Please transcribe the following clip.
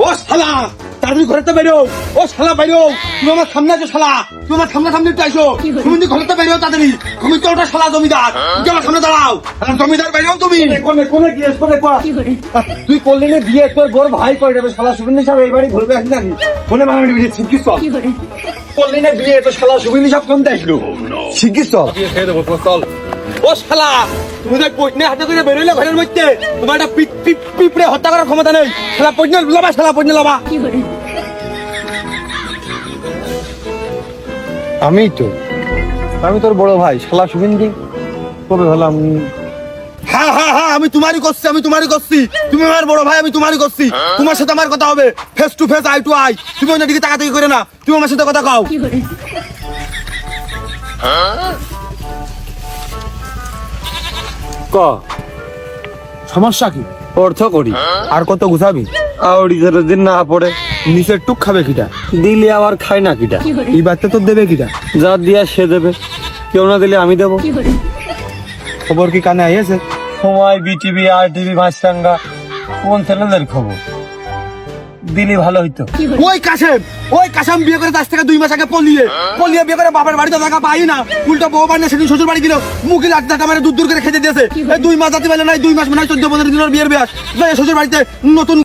ও শালা তাড়াতাড়ি ঘরে তো বেরো। ও শালা বেরো, তুমি আমার সামনে আছো শালা, তুমি আমার সামনে একটু আইসো। তুমি ঘরে তো বেরো তাড়াতাড়ি, তুমি তো ওটা শালা জমিদার, তুমি আমার সামনে দাঁড়াও। জমিদার বেরো তুমি। কোনে গিয়েছ কোনে কোয়া তুই করলি না বিয়ে, তোর বড় ভাই করে যাবে শালা সুবিন্দি সাহেব এই বাড়ি ঘুরবে আসি নাকি? কোনে মারামারি বিয়ে শিখিস তো? করলি না বিয়ে, তো শালা সুবিন্দি সাহেব কমতে আসলো। শিখিস তো? খেয়ে দেবো চল। ও শালা তুমি দেখ পয়নে হাতে করে বেরোইলে ঘরের মধ্যে, তোমার একটা পিঁপড়ে হত্যা করার ক্ষমতা নেই। শালা পয়নে লবা, শালা পয়নে লবা। আমি তোর বড় ভাই শালা সুবিন্দি কবে হলাম? হ্যাঁ হ্যাঁ হ্যাঁ, আমি তোমারই করছি, আমি তোমারই করছি। তুমি আমার বড় ভাই, আমি তোমারই করছি। তোমার সাথে আমার কথা হবে face to face, eye to eye. তুমি অন্যদিকে তাকাতাকি করে না, তুমি আমার সাথে কথা কও। ক সমস্যা কি? অর্থ করি আর কত গুছাবি? আউড়ি ধরে দিন না পড়ে নিচের টুক খাবে কিটা? দিলে আবার খায় না কিটা? এই বাচ্চা তোর দেবে কিটা? যা দিয়া সে দেবে, কেউ না দিলে আমি দেবো। খবর কি কানে আইছে? সময় বিটিভি আর টিভি মাছরাঙ্গা কোন চ্যানেলের খবর দিলে ভালো হইতো। ওই কাশেম বিয়ে করে 10 থেকে 2 মাস আগে পলিয়ে বিয়ে করে বাবার বাড়িতে টাকা পাই না, উল্টো বউ বানিয়ে সেদিন শ্বশুর বাড়ি গেল, মুখে লাঠা মারে দূর দূর করে খেতে দিয়েছে। এই 2 মাস যাতে পারলে না, 2 মাস মানে 14-15 দিনের বিয়ের বিয়ে শ্বশুর বাড়িতে নতুন